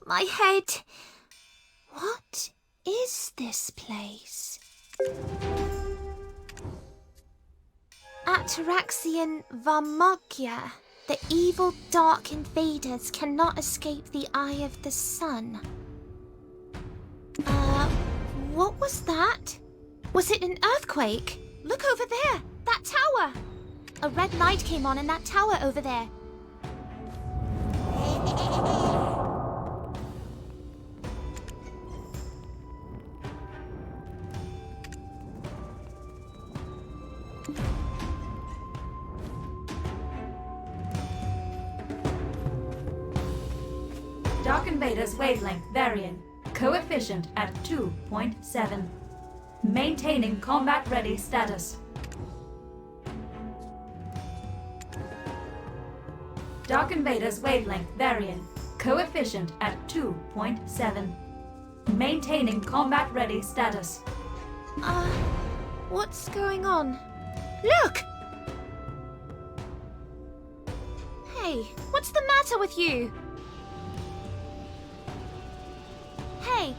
my head. What is this place? Atoraxxion Vahmalkea. The evil dark invaders cannot escape the eye of the sun. What was that? Was it an earthquake? Look over there! That tower! A red light came on in that tower over there. Dark Invader's wavelength variant. Coefficient at 2.7. Maintaining combat ready status. Dark Invader's wavelength variant. Coefficient at 2.7. Maintaining combat ready status. What's going on? Look! Hey, what's the matter with you? Hey!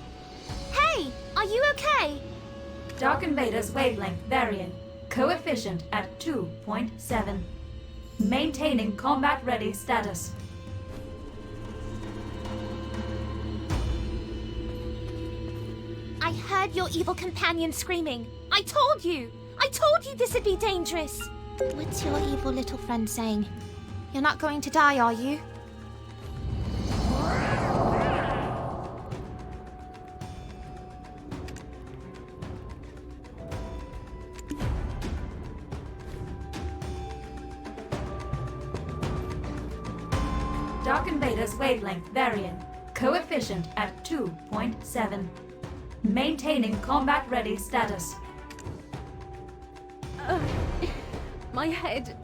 Hey! Are you okay? Dark Invader's wavelength variant. Coefficient at 2.7. Maintaining combat ready status. I heard your evil companion screaming. I told you! I told you this would be dangerous! What's your evil little friend saying? You're not going to die, are you? Dark Invader's wavelength variant. Coefficient at 2.7. Maintaining combat ready status. My head.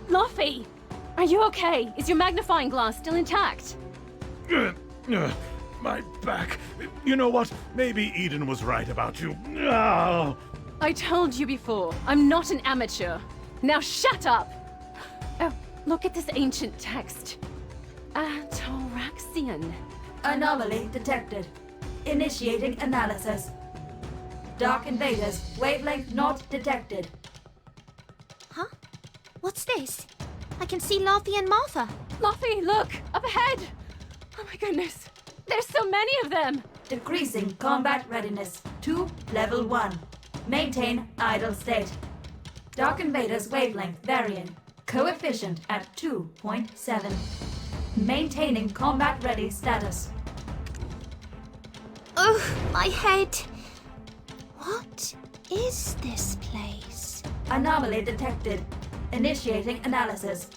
Luffy! Are you okay? Is your magnifying glass still intact? My back. You know what? Maybe Eden was right about you. Oh. I told you before, I'm not an amateur. Now shut up! Oh, look at this ancient text. Atoraxxion. Anomaly detected. Initiating analysis. Dark Invaders wavelength not detected. Huh? What's this? I can see Luffy and Martha. Luffy, look! Up ahead! Oh my goodness! There's so many of them! Decreasing combat readiness to level 1. Maintain idle state. Dark Invader's wavelength variant. Coefficient at 2.7. Maintaining combat ready status. Ugh, my head. What is this place? Anomaly detected. Initiating analysis.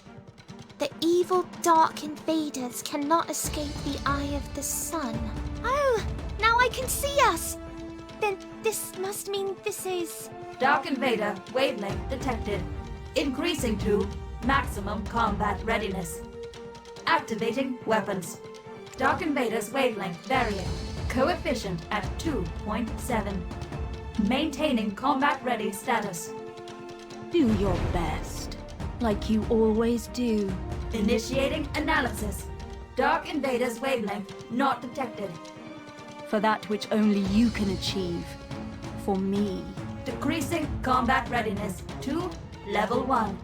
The evil dark invaders cannot escape the eye of the sun. Oh, now I can see us! Then this must mean this is... Dark Invader wavelength detected. Increasing to maximum combat readiness. Activating weapons. Dark Invader's wavelength variant. Coefficient at 2.7. Maintaining combat ready status. Do your best, like you always do. Initiating analysis. Dark Invader's wavelength not detected. For that which only you can achieve. For me. Decreasing combat readiness to level 1.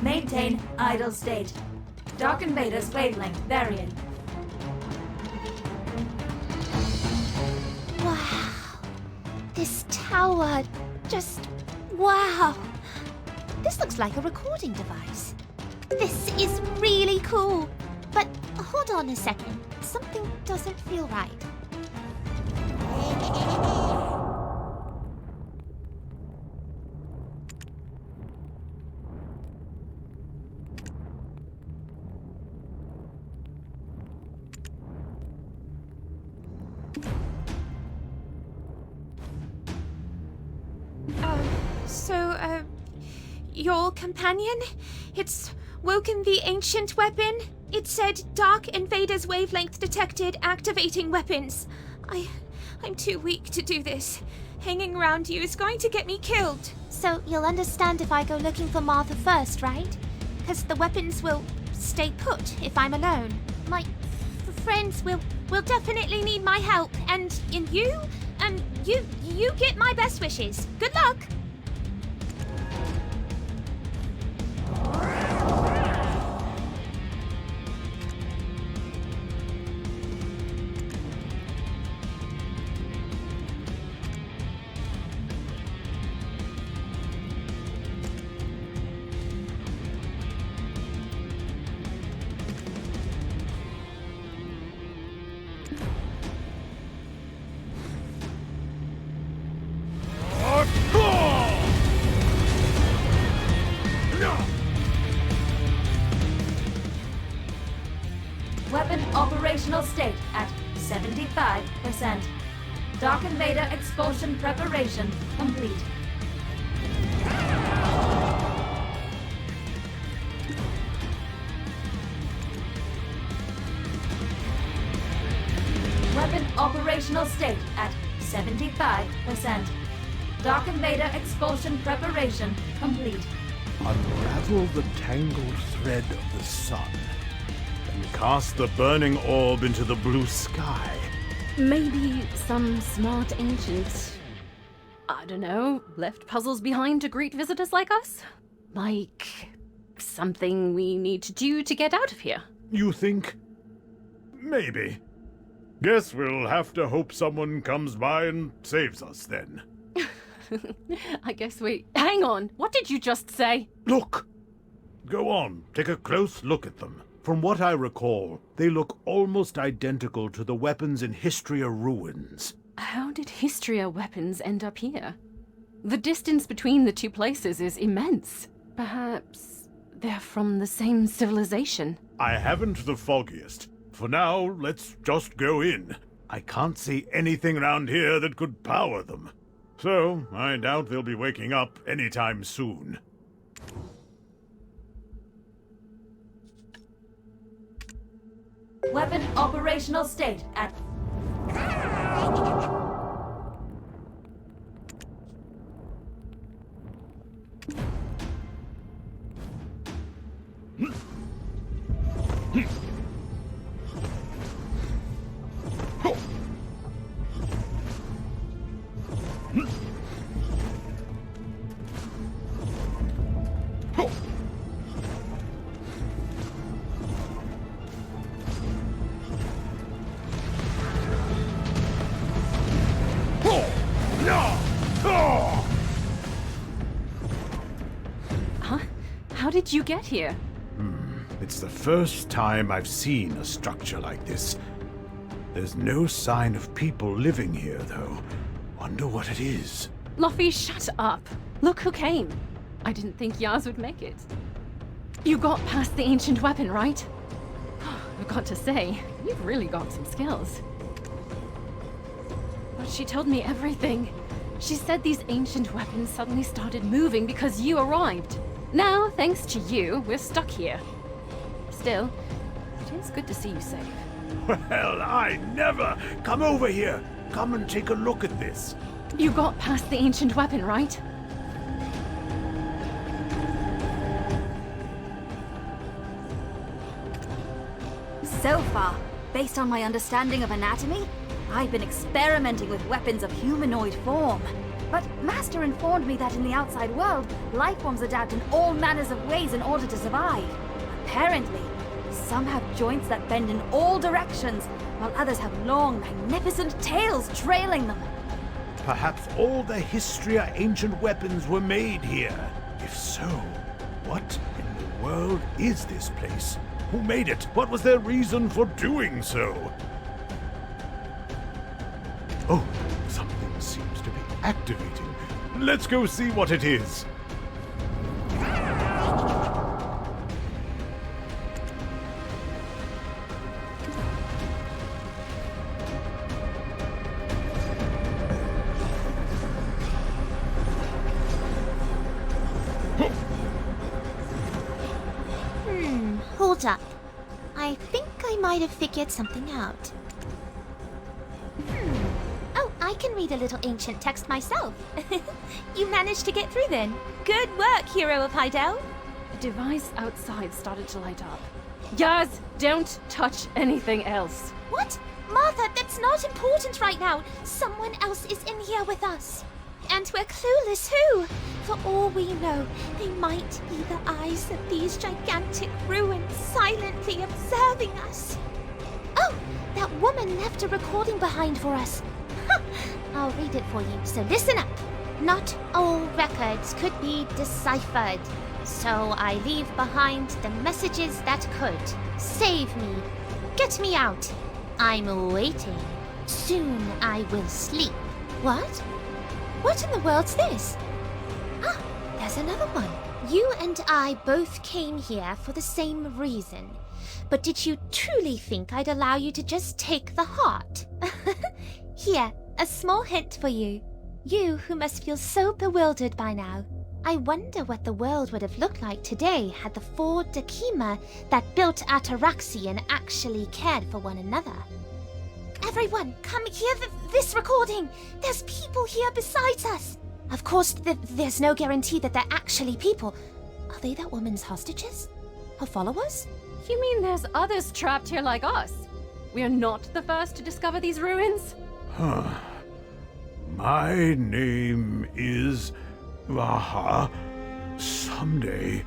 Maintain idle state. Dark Invader's wavelength variant. Wow. This tower just... wow. This looks like a recording device. This is really cool. But hold on a second. Something doesn't feel right. Your companion? It's woken the ancient weapon? It said Dark Invaders wavelength detected, activating weapons. I'm too weak to do this. Hanging around you is going to get me killed. So you'll understand if I go looking for Martha first, right? Because the weapons will stay put if I'm alone. My friends will definitely need my help, and you get my best wishes. Good luck. Weapon operational state at 75%. Dark Invader expulsion preparation complete. Weapon operational state at 75%. Dark Invader expulsion preparation complete. Unravel the tangled thread of the sun and cast the burning orb into the blue sky. Maybe some smart ancient, I don't know, left puzzles behind to greet visitors like us? Like something we need to do to get out of here? You think? Maybe. Guess we'll have to hope someone comes by and saves us then. I guess we... Hang on, what did you just say? Look! Go on, take a close look at them. From what I recall, they look almost identical to the weapons in Hystria ruins. How did Hystria weapons end up here? The distance between the two places is immense. Perhaps they're from the same civilization. I haven't the foggiest. For now, let's just go in. I can't see anything around here that could power them. So, I doubt they'll be waking up anytime soon. Weapon operational state at... Huh? How did you get here? It's the first time I've seen a structure like this. There's no sign of people living here, though. Wonder what it is. Luffy, shut up. Look who came. I didn't think Yaz would make it. You got past the ancient weapon, right? I've got to say, you've really got some skills. But she told me everything. She said these ancient weapons suddenly started moving because you arrived. Now, thanks to you, we're stuck here. Still, it is good to see you safe. Well, I never! Come over here! Come and take a look at this! You got past the ancient weapon, right? So far, based on my understanding of anatomy, I've been experimenting with weapons of humanoid form. But Master informed me that in the outside world, life forms adapt in all manners of ways in order to survive. Apparently, some have joints that bend in all directions, while others have long, magnificent tails trailing them. Perhaps all the Hystria ancient weapons were made here. If so, what in the world is this place? Who made it? What was their reason for doing so? Oh, something seems to be activating. Let's go see what it is. Hold up. I think I might have figured something out. Oh, I can read a little ancient text myself. You managed to get through then. Good work, Hero of Hydel. The device outside started to light up. Yaz, don't touch anything else. What? Martha, that's not important right now. Someone else is in here with us. And we're clueless who. For all we know, they might be the eyes of these gigantic ruins silently observing us. Oh, that woman left a recording behind for us. I'll read it for you, so listen up. Not all records could be deciphered, so I leave behind the messages that could. Save me. Get me out. I'm waiting. Soon I will sleep. What? What in the world's this? Ah, there's another one. You and I both came here for the same reason. But did you truly think I'd allow you to just take the heart? Here, a small hint for you. You who must feel so bewildered by now. I wonder what the world would have looked like today had the 4 Dehkima that built Atoraxxion actually cared for one another. Everyone, come hear this recording! There's people here besides us! Of course, there's no guarantee that they're actually people. Are they that woman's hostages? Her followers? You mean there's others trapped here like us? We're not the first to discover these ruins? My name is Vaha. Someday,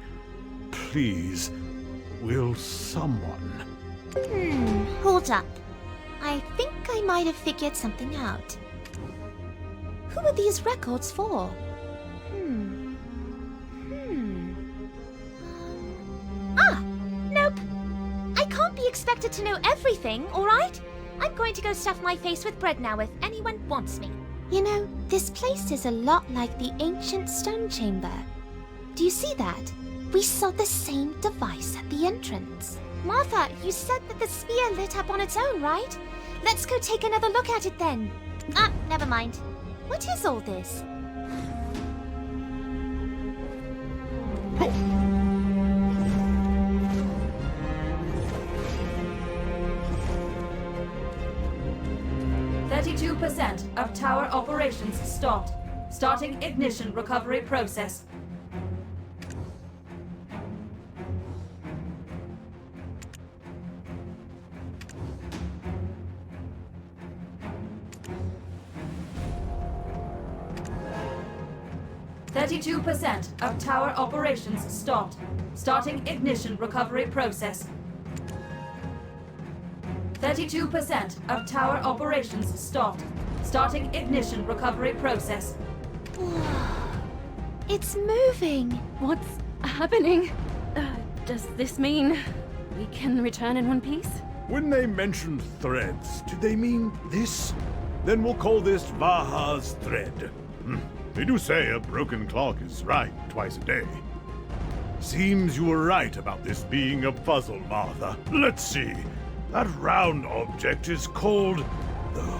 please, will someone... Hold up. I think I might have figured something out. Who are these records for? Nope. I can't be expected to know everything, alright? I'm going to go stuff my face with bread now if anyone wants me. You know, this place is a lot like the ancient stone chamber. Do you see that? We saw the same device at the entrance. Martha, you said that the sphere lit up on its own, right? Let's go take another look at it then. Ah, never mind. What is all this? Oh. 32% of tower operations stopped. Starting ignition recovery process. %, of tower operations stopped. Starting ignition recovery process. 32% of tower operations stopped. Starting ignition recovery process. It's moving. What's happening? Does this mean we can return in one piece? When they mentioned threads, did they mean this? Then we'll call this Vaha's thread. They do say a broken clock is right twice a day. Seems you were right about this being a puzzle, Martha. Let's see. That round object is called the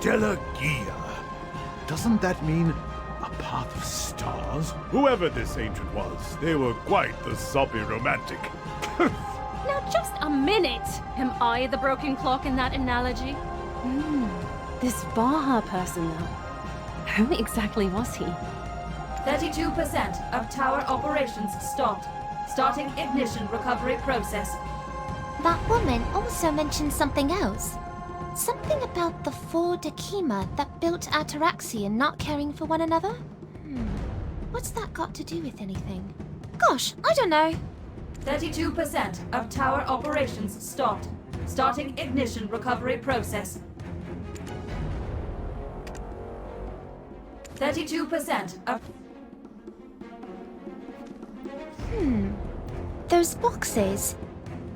Dehkia. Doesn't that mean a path of stars? Whoever this ancient was, they were quite the soppy romantic. Now, just a minute! Am I the broken clock in that analogy? This Vaha person, though. Who exactly was he? 32% of tower operations stopped. Starting ignition recovery process. That woman also mentioned something else. Something about the 4 Dehkima that built Atoraxxion not caring for one another? What's that got to do with anything? Gosh, I don't know. 32% of tower operations stopped. Starting ignition recovery process. 32% of... Those boxes.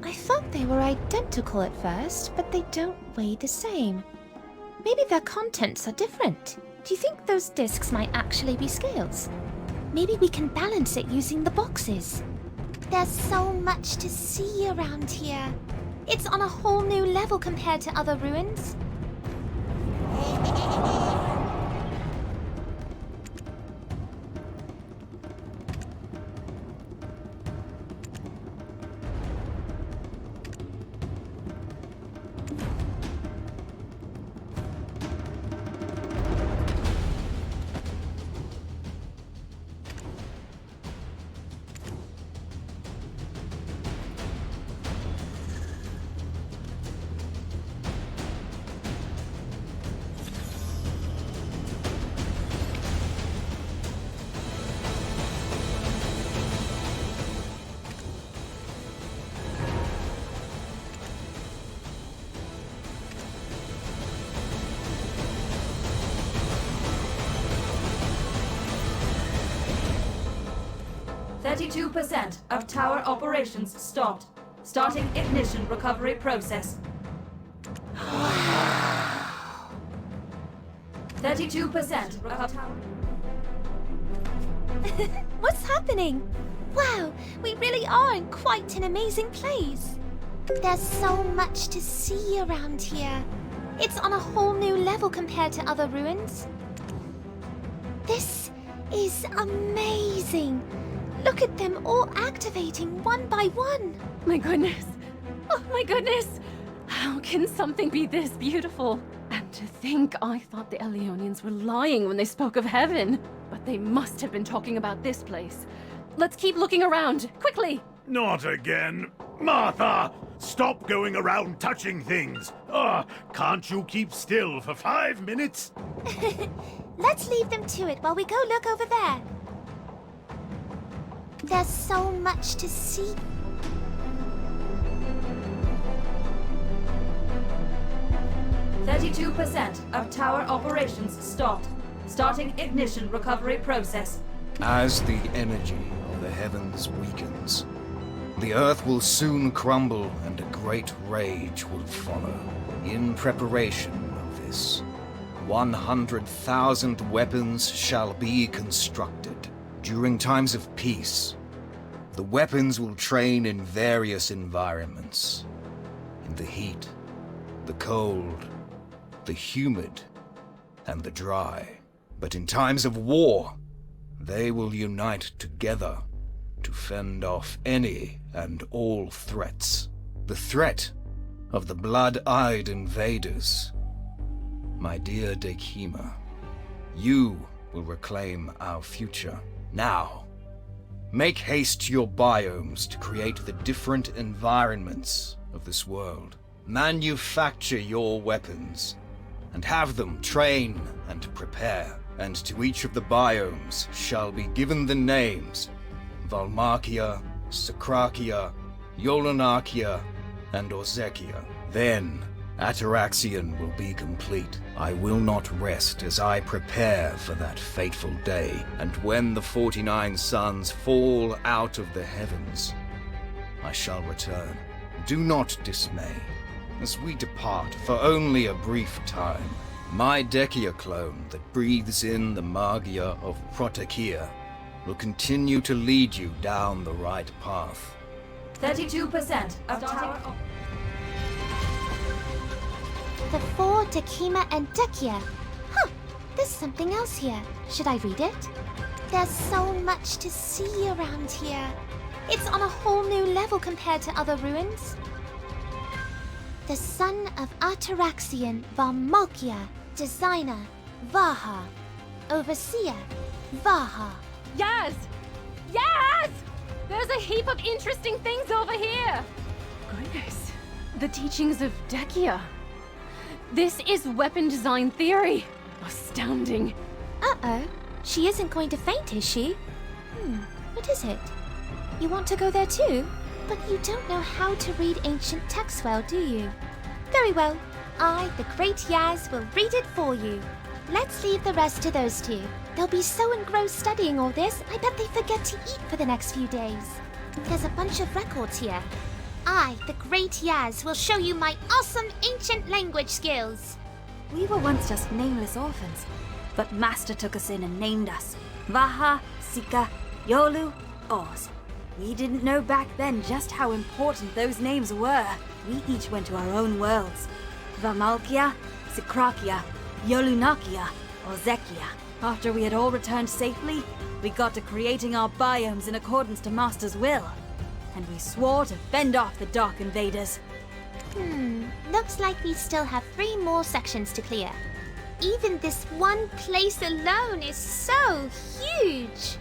I thought they were identical at first, but they don't weigh the same. Maybe their contents are different. Do you think those discs might actually be scales? Maybe we can balance it using the boxes. There's so much to see around here. It's on a whole new level compared to other ruins. 32% of tower operations stopped. Starting ignition recovery process. 32% of tower... What's happening? Wow, we really are in quite an amazing place. There's so much to see around here. It's on a whole new level compared to other ruins. This is amazing. Look at them all activating one by one. My goodness. Oh my goodness. How can something be this beautiful? And to think I thought the Elionians were lying when they spoke of heaven. But they must have been talking about this place. Let's keep looking around, quickly! Not again. Martha! Stop going around touching things. Can't you keep still for 5 minutes? Let's leave them to it while we go look over there. There's so much to see. % of tower operations stopped. Starting ignition recovery process. As the energy of the heavens weakens, the earth will soon crumble and a great rage will follow. In preparation of this, 100,000 weapons shall be constructed. During times of peace, the weapons will train in various environments. In the heat, the cold, the humid, and the dry. But in times of war, they will unite together to fend off any and all threats. The threat of the blood-eyed invaders. My dear Dehkima, you will reclaim our future. Now, make haste to your biomes to create the different environments of this world. Manufacture your weapons, and have them train and prepare. And to each of the biomes shall be given the names Vahmalkea, Sakrakia, Yolanakia, and Orzekia. Then Atoraxxion will be complete. I will not rest as I prepare for that fateful day, and when the 49 suns fall out of the heavens, I shall return. Do not dismay, as we depart for only a brief time. My Dehkia clone that breathes in the magia of Protekia will continue to lead you down the right path. 32% of tower... The 4 Dehkima and Dehkia. Huh, there's something else here. Should I read it? There's so much to see around here. It's on a whole new level compared to other ruins. The son of Atoraxxion, Vahmalkea. Designer, Vaha. Overseer, Vaha. Yes! Yes! There's a heap of interesting things over here! Goodness. The teachings of Dehkia. This is weapon design theory. Astounding. Uh-oh. She isn't going to faint, is she? What is it? You want to go there too? But you don't know how to read ancient texts well, do you? Very well. I, the Great Yaz, will read it for you. Let's leave the rest to those two. They'll be so engrossed studying all this, I bet they forget to eat for the next few days. There's a bunch of records here. I, the Great Yaz, will show you my awesome ancient language skills. We were once just nameless orphans, but Master took us in and named us. Vaha, Sika, Yolu, Oz. We didn't know back then just how important those names were. We each went to our own worlds. Vahmalkea, Sakrakia, Yolunakia, Orzekia. After we had all returned safely, we got to creating our biomes in accordance to Master's will. And we swore to fend off the Dark Invaders. Looks like we still have 3 more sections to clear. Even this one place alone is so huge!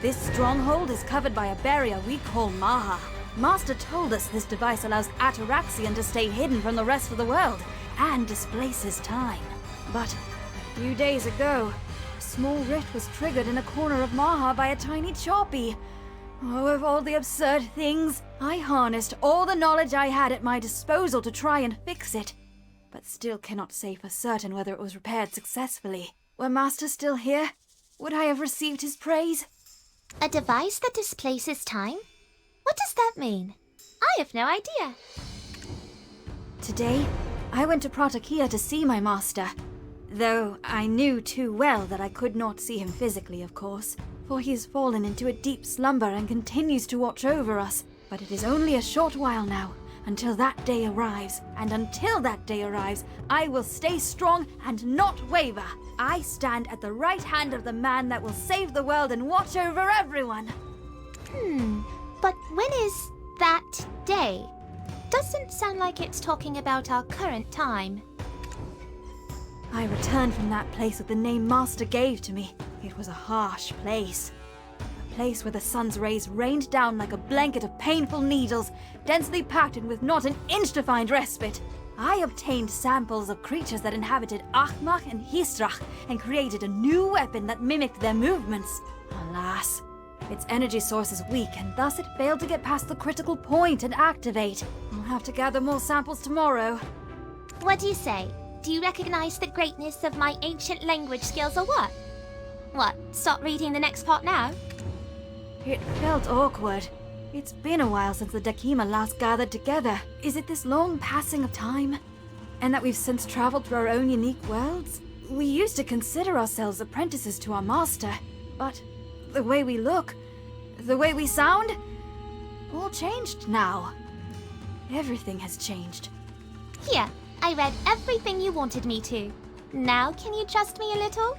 This stronghold is covered by a barrier we call Maha. Master told us this device allows Atoraxxion to stay hidden from the rest of the world and displaces time. But a few days ago, a small rift was triggered in a corner of Maha by a tiny Choppy. Oh, of all the absurd things, I harnessed all the knowledge I had at my disposal to try and fix it, but still cannot say for certain whether it was repaired successfully. Were Master still here, would I have received his praise? A device that displaces time? What does that mean? I have no idea. Today, I went to Atoraxxion to see my master. Though I knew too well that I could not see him physically, of course, for he has fallen into a deep slumber and continues to watch over us. But it is only a short while now, until that day arrives. And until that day arrives, I will stay strong and not waver. I stand at the right hand of the man that will save the world and watch over everyone. But when is that day? Doesn't sound like it's talking about our current time. I returned from that place with the name Master gave to me. It was a harsh place. A place where the sun's rays rained down like a blanket of painful needles, densely packed and with not an inch to find respite. I obtained samples of creatures that inhabited Achmach and Histrach and created a new weapon that mimicked their movements. Alas, its energy source is weak and thus it failed to get past the critical point and activate. I'll have to gather more samples tomorrow. What do you say? Do you recognize the greatness of my ancient language skills or what? What, stop reading the next part now? It felt awkward. It's been a while since the Dehkima last gathered together. Is it this long passing of time? And that we've since traveled through our own unique worlds? We used to consider ourselves apprentices to our master, but the way we look, the way we sound, all changed now. Everything has changed. Here, I read everything you wanted me to. Now can you trust me a little?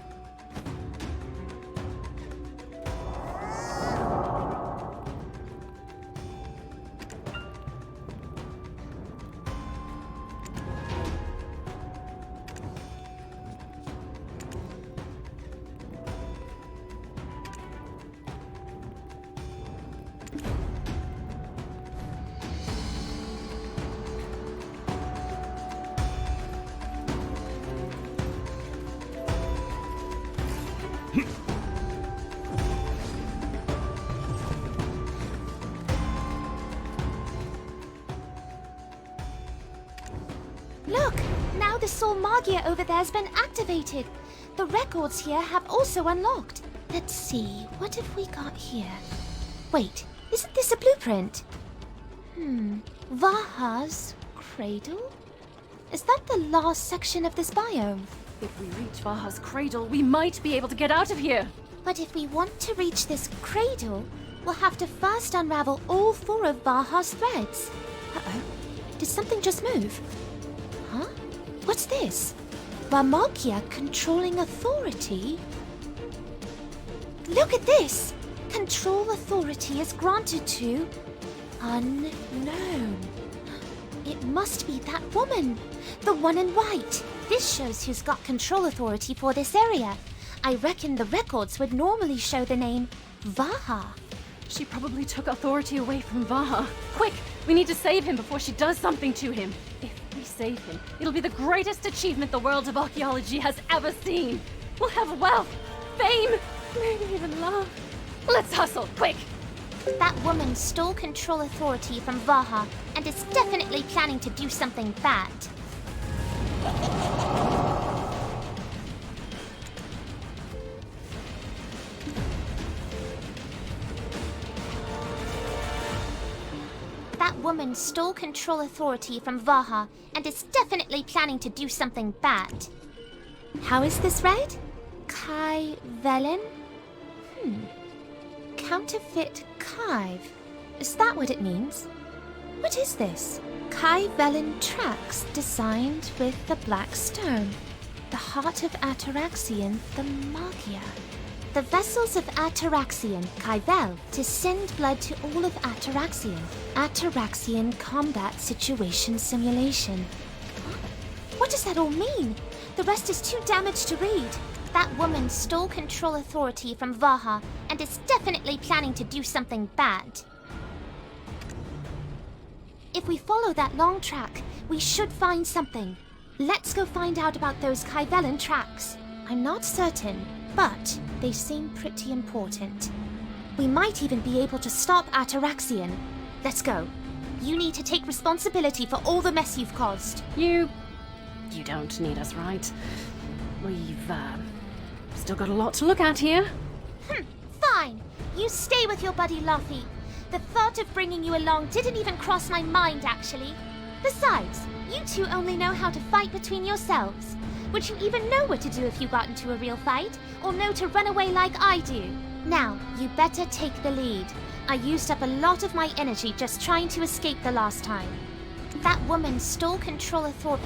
Look! Now the soul magia over there has been activated. The records here have also unlocked. Let's see, what have we got here? Wait, isn't this a blueprint? Vaha's Cradle? Is that the last section of this biome? If we reach Vaha's Cradle, we might be able to get out of here. But if we want to reach this cradle, we'll have to first unravel all 4 of Vaha's threads. Uh-oh. Did something just move? Huh? What's this? Vahmalkea controlling authority? Look at this! Control authority is granted to... unknown. It must be that woman! The one in white! This shows who's got control authority for this area. I reckon the records would normally show the name Vaha. She probably took authority away from Vaha. Quick, we need to save him before she does something to him. If we save him, it'll be the greatest achievement the world of archaeology has ever seen. We'll have wealth, fame, maybe even love. Let's hustle, quick! That woman stole control authority from Vaha and is definitely planning to do something bad. That woman stole control authority from Vaha and is definitely planning to do something bad. How is this read? Kyvelan? Counterfeit Kyve. Is that what it means? What is this? Kyvelan tracks designed with the black stone. The heart of Atoraxxion, the Magia. The vessels of Atoraxxion, Kyvel, to send blood to all of Atoraxxion. Atoraxxion combat situation simulation. What does that all mean? The rest is too damaged to read. That woman stole control authority from Vaha and is definitely planning to do something bad. If we follow that long track, we should find something. Let's go find out about those Kyvelan tracks. I'm not certain, but they seem pretty important. We might even be able to stop Atoraxxion. Let's go. You need to take responsibility for all the mess you've caused. You don't need us, right? We've, still got a lot to look at here. Fine. You stay with your buddy Luffy. The thought of bringing you along didn't even cross my mind, actually. Besides, you two only know how to fight between yourselves. Would you even know what to do if you got into a real fight? Or know to run away like I do? Now, you better take the lead. I used up a lot of my energy just trying to escape the last time. That woman stole control of Thor.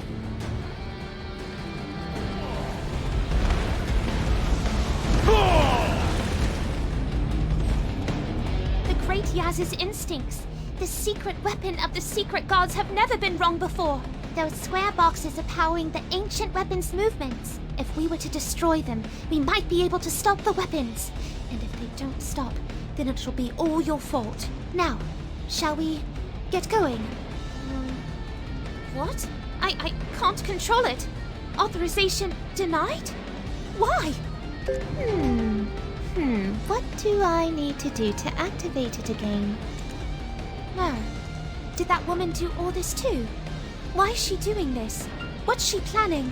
The Great Yaz's instincts. The secret weapon of the secret gods have never been wrong before. Those square boxes are powering the ancient weapons movements. If we were to destroy them, we might be able to stop the weapons. And if they don't stop, then it'll be all your fault. Now, shall we get going? What? I can't control it. Authorization denied? Why? What do I need to do to activate it again? No. Did that woman do all this too? Why is she doing this? What's she planning?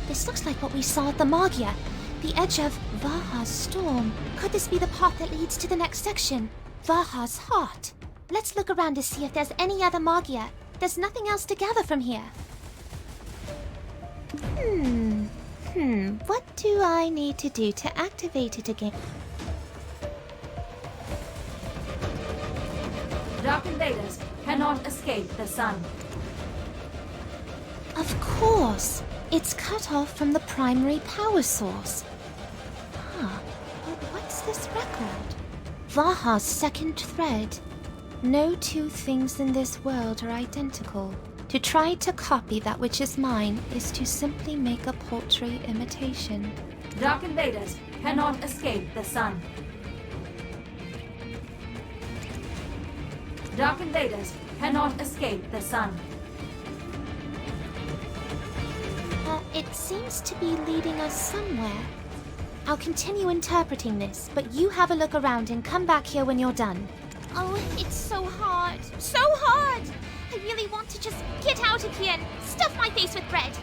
This looks like what we saw at the Magia. The edge of Vaha's storm. Could this be the path that leads to the next section? Vaha's heart. Let's look around to see if there's any other Magia. There's nothing else to gather from here. What do I need to do to activate it again? Dark invaders cannot escape the sun. Of course! It's cut off from the primary power source. But what's this record? Vaha's second thread. No two things in this world are identical. To try to copy that which is mine is to simply make a paltry imitation. Dark invaders cannot escape the sun. Dark invaders cannot escape the sun. It seems to be leading us somewhere. I'll continue interpreting this, but you have a look around and come back here when you're done. Oh, it's so hard. So hard! I really want to just get out of here and stuff my face with bread.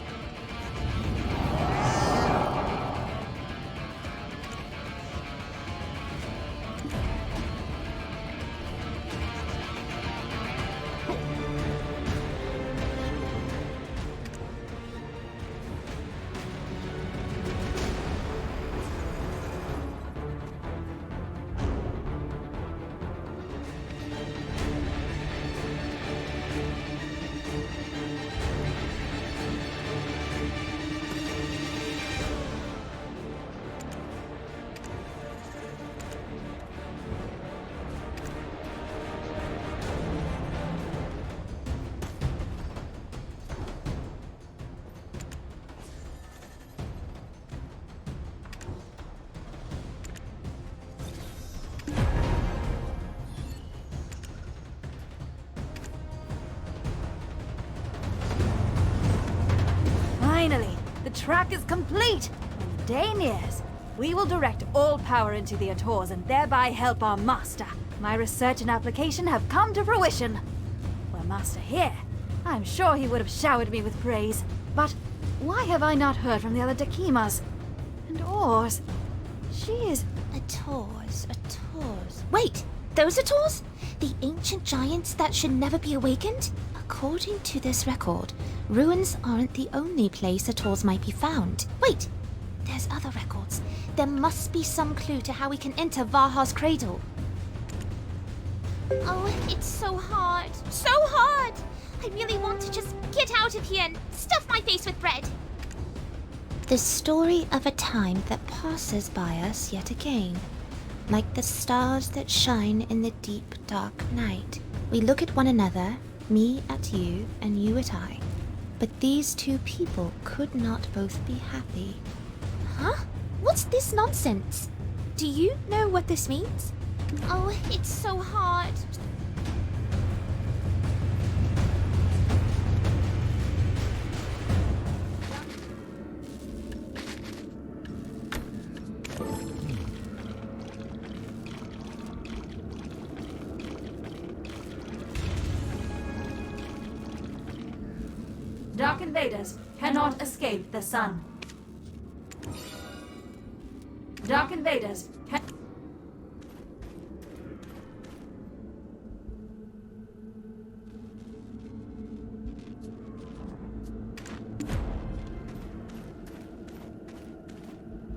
Finally, the track is complete. When the day nears, we will direct all power into the Ators and thereby help our master. My research and application have come to fruition. Were Master here, I'm sure he would have showered me with praise. But why have I not heard from the other Dehkimas? And Ors? She is... Ators. Wait, those Ators? The ancient giants that should never be awakened? According to this record, ruins aren't the only place Ators might be found. Wait, there's other records. There must be some clue to how we can enter Vaha's cradle. Oh, it's so hard. So hard! I really want to just get out of here and stuff my face with bread. The story of a time that passes by us yet again. Like the stars that shine in the deep, dark night. We look at one another, me at you, and you at I. But these two people could not both be happy. Huh? What's this nonsense? Do you know what this means? Oh, it's so hard. Dark invaders cannot escape the sun. Dark invaders can...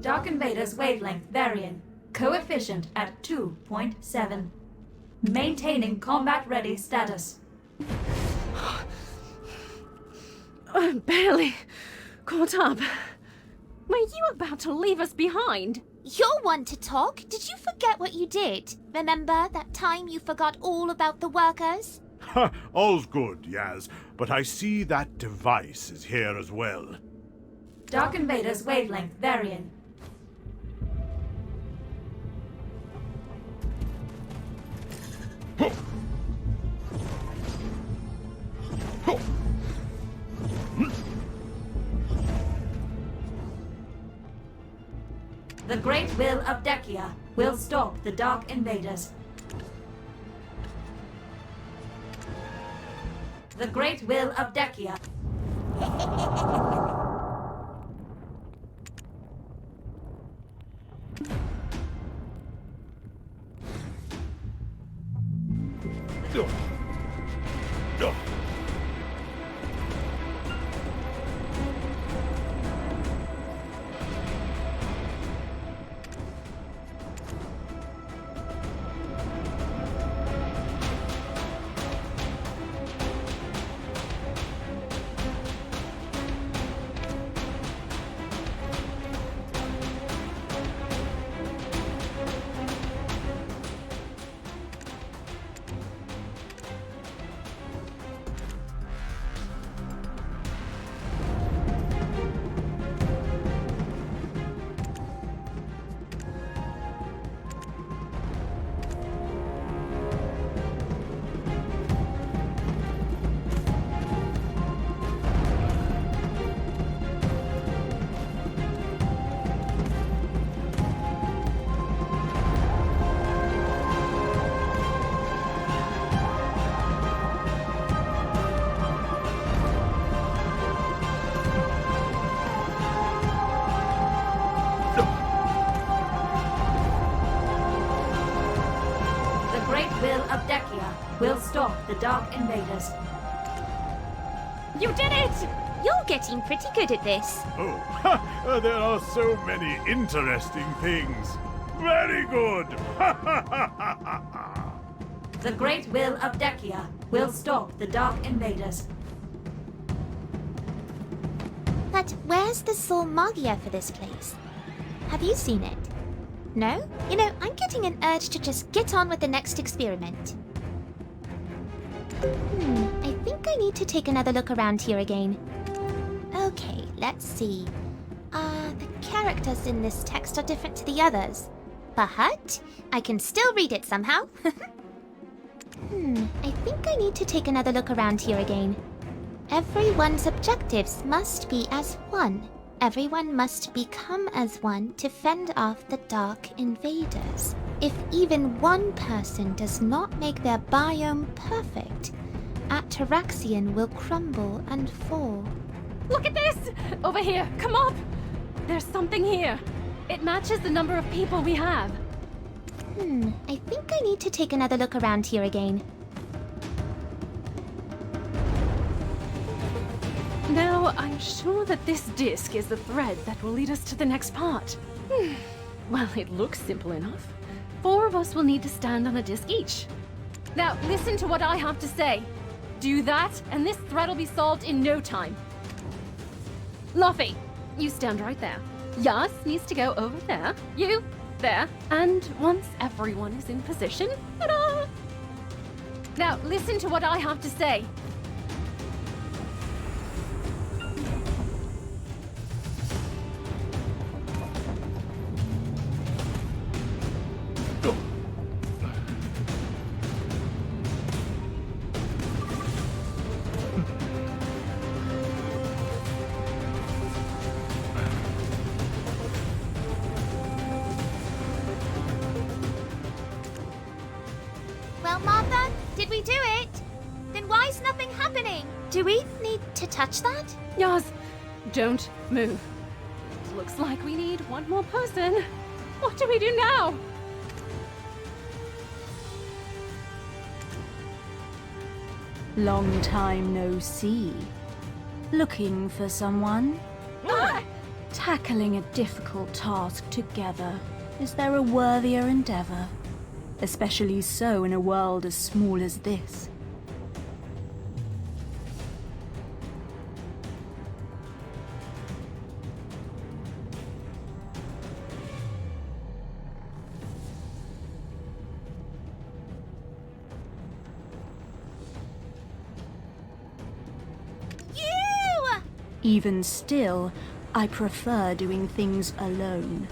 Dark Invader's wavelength varying. Coefficient at 2.7. Maintaining combat-ready status. I'm barely caught up. Were you about to leave us behind? You're one to talk. Did you forget what you did? Remember that time you forgot all about the workers? Ha! All's good, Yaz, but I see that device is here as well. Dark Invader's wavelength varying. The Great Will of Dehkia will stop the Dark Invaders. The Great Will of Dehkia. Will stop the Dark Invaders. You did it! You're getting pretty good at this. Oh, there are so many interesting things. Very good! The Great Will of Dehkia will stop the Dark Invaders. But where's the soul magia for this place? Have you seen it? No? You know, I'm getting an urge to just get on with the next experiment. I think I need to take another look around here again. Okay, let's see. The characters in this text are different to the others. But I can still read it somehow. I think I need to take another look around here again. Everyone's objectives must be as one. Everyone must become as one to fend off the Dark Invaders. If even one person does not make their biome perfect, Atoraxxion will crumble and fall. Look at this! Over here, come up! There's something here. It matches the number of people we have. I think I need to take another look around here again. Now, I'm sure that this disc is the thread that will lead us to the next part. Well, it looks simple enough. 4 of us will need to stand on a disc each. Now, listen to what I have to say. Do that, and this thread will be solved in no time. Luffy, you stand right there. Yas needs to go over there. You, there. And once everyone is in position, ta-da! Now, listen to what I have to say. Well, Martha, did we do it? Then why is nothing happening? Do we need to touch that? Yas, don't move. It looks like we need one more person. What do we do now? Long time no see. Looking for someone? Tackling a difficult task together. Is there a worthier endeavor? Especially so in a world as small as this. You! Even still, I prefer doing things alone.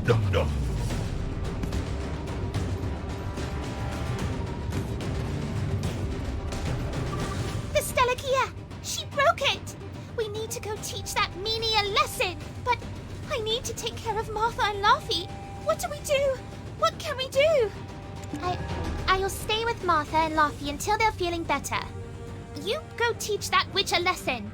Dum dum. The Dehkia! She broke it! We need to go teach that meanie a lesson! But I need to take care of Martha and Laufey. What do we do? What can we do? I'll stay with Martha and Laufey until they're feeling better. You go teach that witch a lesson.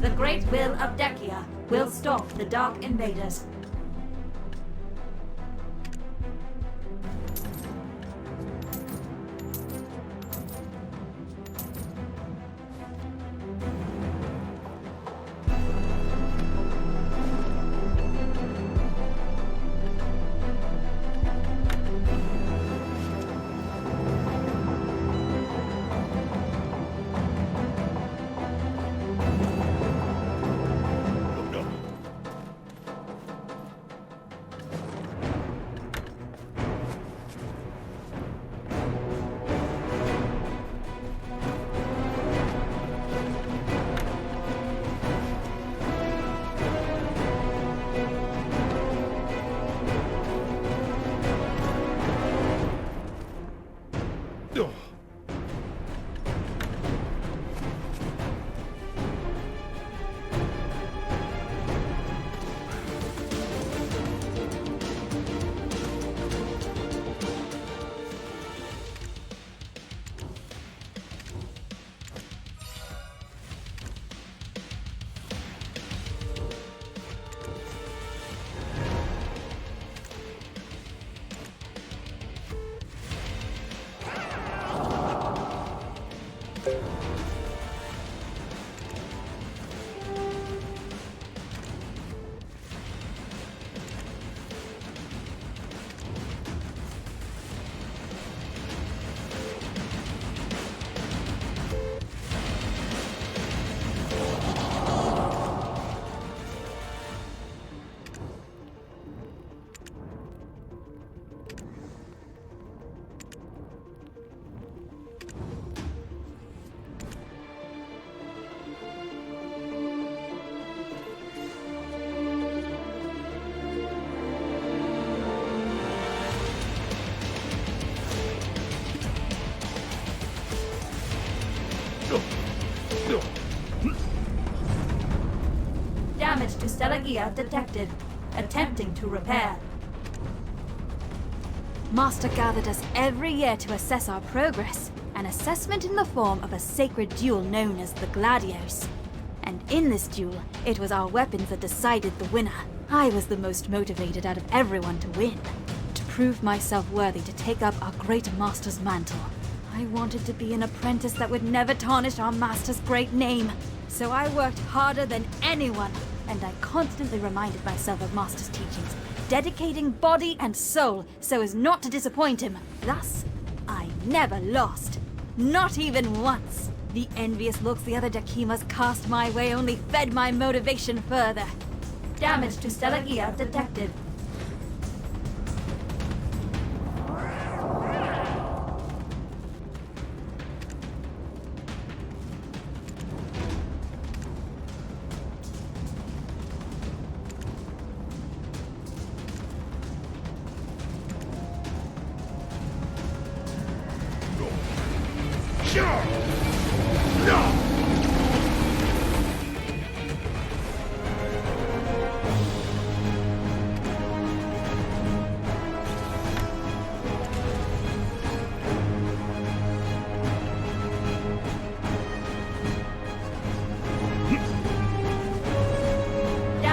The great will of Dehkia will stop the Dark Invaders. Damage to Dehkia detected. Attempting to repair. Master gathered us every year to assess our progress, an assessment in the form of a sacred duel known as the Gladios. And in this duel, it was our weapons that decided the winner. I was the most motivated out of everyone to win, to prove myself worthy to take up our great master's mantle. I wanted to be an apprentice that would never tarnish our master's great name. So I worked harder than anyone, and I constantly reminded myself of master's teachings, dedicating body and soul so as not to disappoint him. Thus, I never lost. Not even once. The envious looks the other Dehkimas cast my way only fed my motivation further. Damage to Dehkia detected.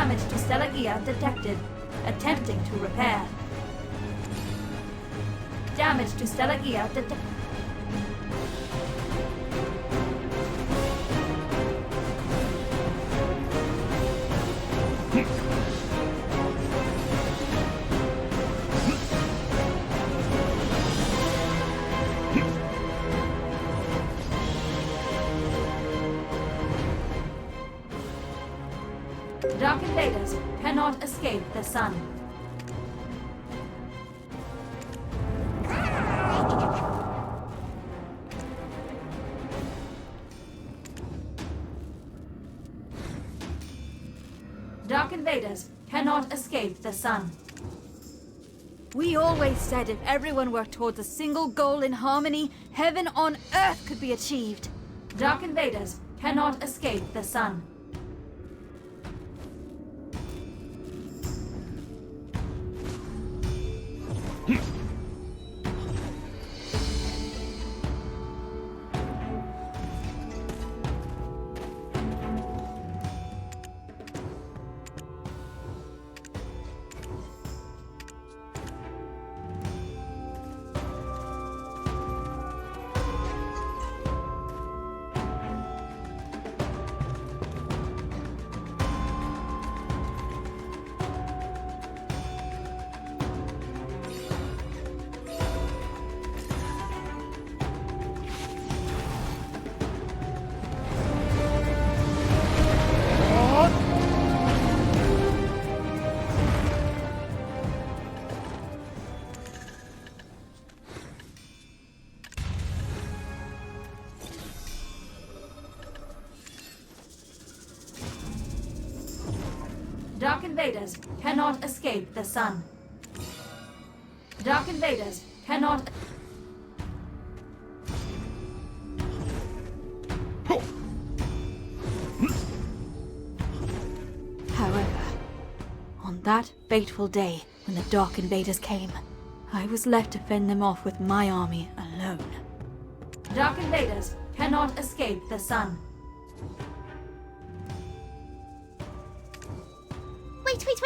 Damage to Dehkia detected. Attempting to repair. Damage to Dehkia detected. Dark invaders cannot escape the sun. Dark invaders cannot escape the sun. We always said if everyone worked towards a single goal in harmony, heaven on earth could be achieved. Dark invaders cannot escape the sun. Dark invaders cannot escape the sun. Dark invaders cannot... However, on that fateful day when the Dark invaders came, I was left to fend them off with my army alone. Dark invaders cannot escape the sun.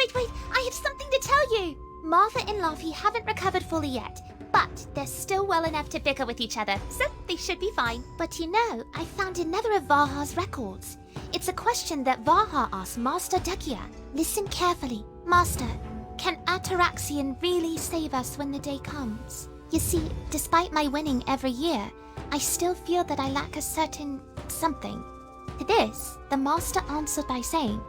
Wait, I have something to tell you! Martha and Laffy haven't recovered fully yet, but they're still well enough to bicker with each other, so they should be fine. But you know, I found another of Vaha's records. It's a question that Vaha asked Master Dehkia. Listen carefully. Master, can Atoraxxion really save us when the day comes? You see, despite my winning every year, I still feel that I lack a certain something. To this, the Master answered by saying,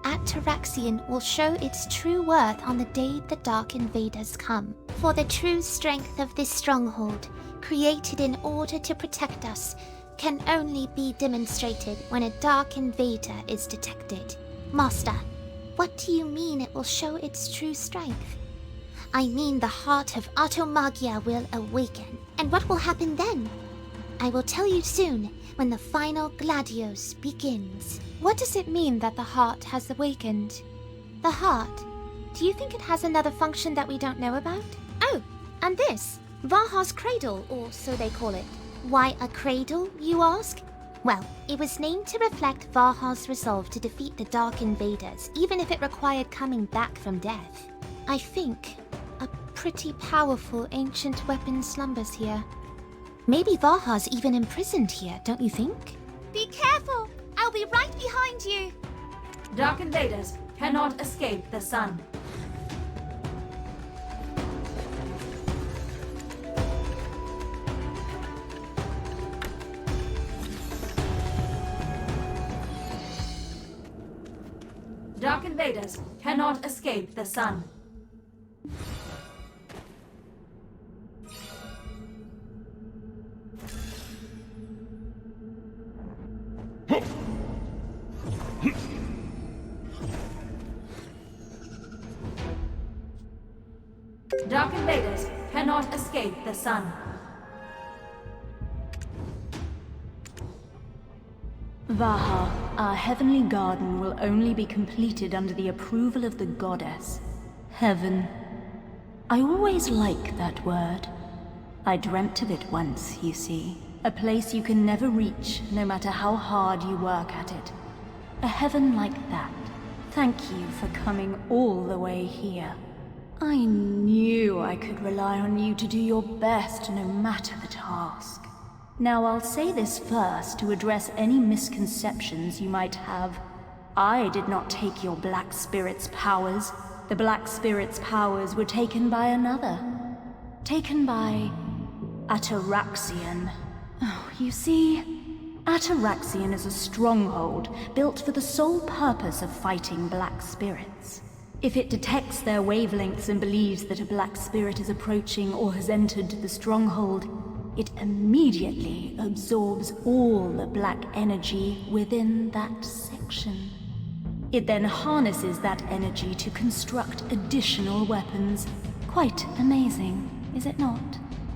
Atoraxxion will show its true worth on the day the Dark Invaders come. For the true strength of this stronghold, created in order to protect us, can only be demonstrated when a Dark Invader is detected. Master, what do you mean it will show its true strength? I mean the heart of Vahmalkea will awaken. And what will happen then? I will tell you soon, when the final Gladios begins. What does it mean that the heart has awakened? The heart? Do you think it has another function that we don't know about? Oh, and this, Vaha's Cradle, or so they call it. Why a cradle, you ask? Well, it was named to reflect Vaha's resolve to defeat the Dark Invaders, even if it required coming back from death. I think a pretty powerful ancient weapon slumbers here. Maybe Vaha's even imprisoned here, don't you think? Be careful! I'll be right behind you! Dark invaders cannot escape the sun. Dark invaders cannot escape the sun. Dark invaders cannot escape the sun. Vaha, our heavenly garden will only be completed under the approval of the goddess. Heaven. I always like that word. I dreamt of it once, you see. A place you can never reach, no matter how hard you work at it. A heaven like that. Thank you for coming all the way here. I knew I could rely on you to do your best no matter the task. Now I'll say this first to address any misconceptions you might have. I did not take your Black Spirit's powers. The Black Spirit's powers were taken by another. Taken by Atoraxxion. Oh, you see, Atoraxxion is a stronghold built for the sole purpose of fighting Black Spirits. If it detects their wavelengths and believes that a Black Spirit is approaching or has entered the stronghold, it immediately absorbs all the black energy within that section. It then harnesses that energy to construct additional weapons. Quite amazing, is it not?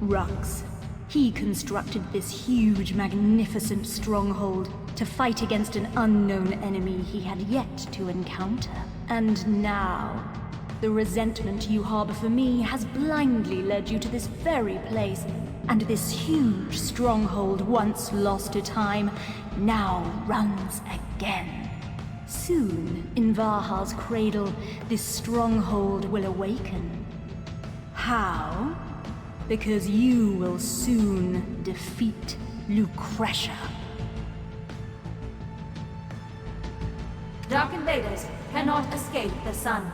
Rux. He constructed this huge, magnificent stronghold to fight against an unknown enemy he had yet to encounter. And now, the resentment you harbor for me has blindly led you to this very place, and this huge stronghold, once lost to time, now runs again. Soon, in Vaha's cradle, this stronghold will awaken. How? Because you will soon defeat Lucretia. Dark invaders cannot escape the sun.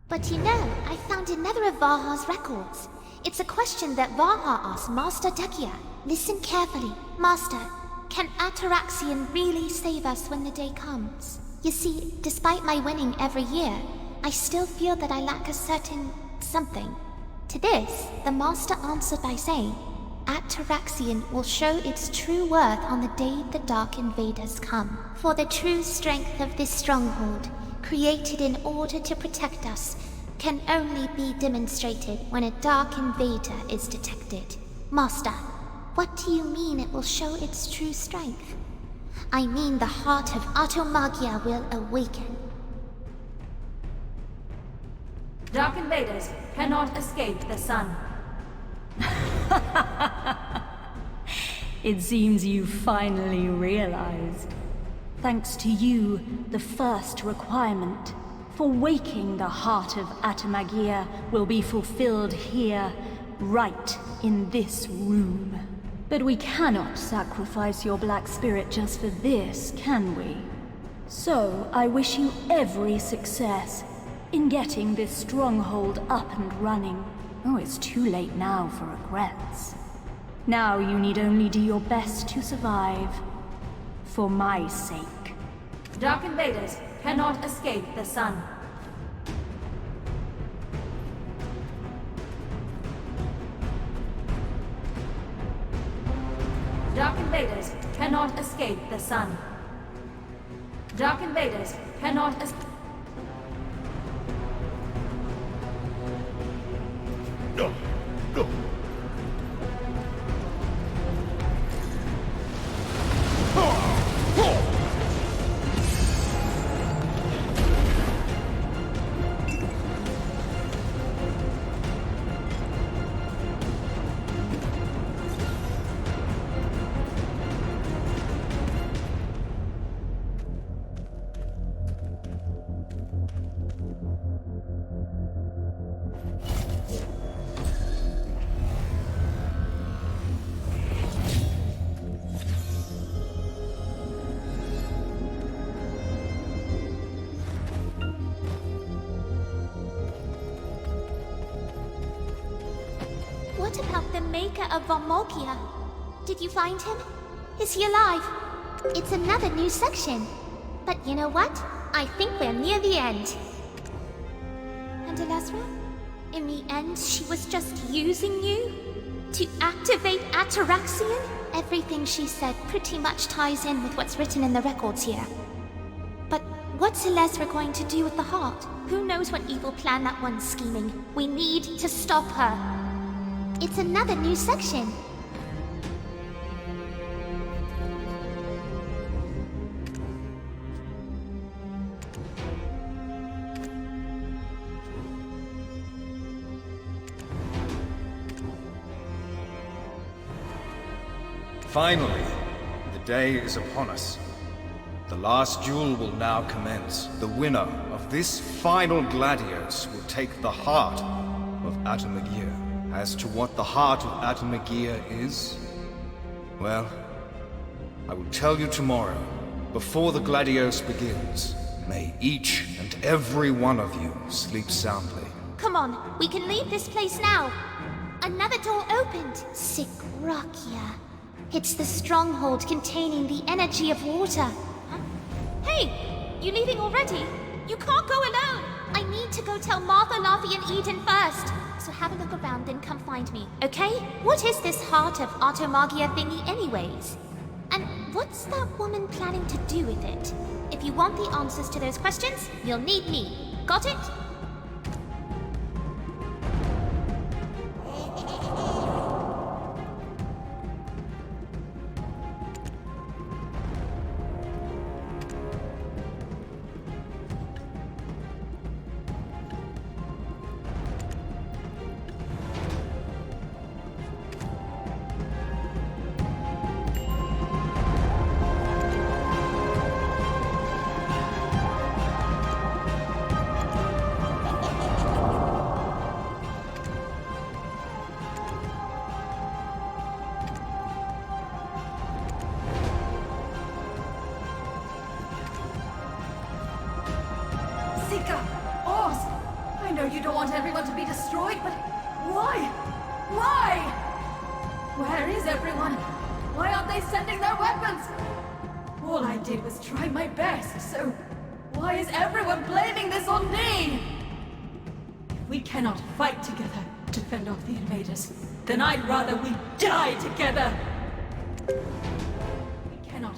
But you know, I found another of Vaha's records. It's a question that Vaha asked Master Dehkia. Listen carefully. Master, can Atoraxxion really save us when the day comes? You see, despite my winning every year, I still feel that I lack a certain something. To this, the Master answered by saying, Atoraxxion will show its true worth on the day the Dark Invaders come. For the true strength of this stronghold, created in order to protect us, can only be demonstrated when a Dark Invader is detected. Master, what do you mean it will show its true strength? I mean the heart of Vahmalkea will awaken. Dark invaders cannot escape the sun. It seems you finally realized. Thanks to you, the first requirement for waking the heart of Vahmalkea will be fulfilled here, right in this room. But we cannot sacrifice your Black Spirit just for this, can we? So, I wish you every success in getting this stronghold up and running. Oh, it's too late now for regrets. Now you need only do your best to survive. For my sake. Dark invaders cannot escape the sun. Dark invaders cannot escape the sun. Dark invaders cannot escape. No, no. What about the maker of Vahmalkea? Did you find him? Is he alive? It's another new section. But you know what? I think we're near the end. And Elezra? In the end, she was just using you? To activate Atoraxxion? Everything she said pretty much ties in with what's written in the records here. But what's Elezra going to do with the heart? Who knows what evil plan that one's scheming? We need to stop her. It's another new section. Finally, the day is upon us. The last duel will now commence. The winner of this final gladius will take the heart of Atoraxxion. As to what the heart of Atoraxxion is, well, I will tell you tomorrow, before the gladius begins. May each and every one of you sleep soundly. Come on, we can leave this place now. Another door opened. Sikrakia. It's the stronghold containing the energy of water. Huh? Hey, you leaving already? You can't go alone. I need to go tell Martha, Laffy, and Eden first. So have a look around, then come find me, okay? What is this heart of Atoraxxion thingy anyways? And what's that woman planning to do with it? If you want the answers to those questions, you'll need me. Got it? I know you don't want everyone to be destroyed, but why? Why? Where is everyone? Why aren't they sending their weapons? All I did was try my best, so why is everyone blaming this on me? If we cannot fight together to fend off the invaders, then I'd rather we die together. We cannot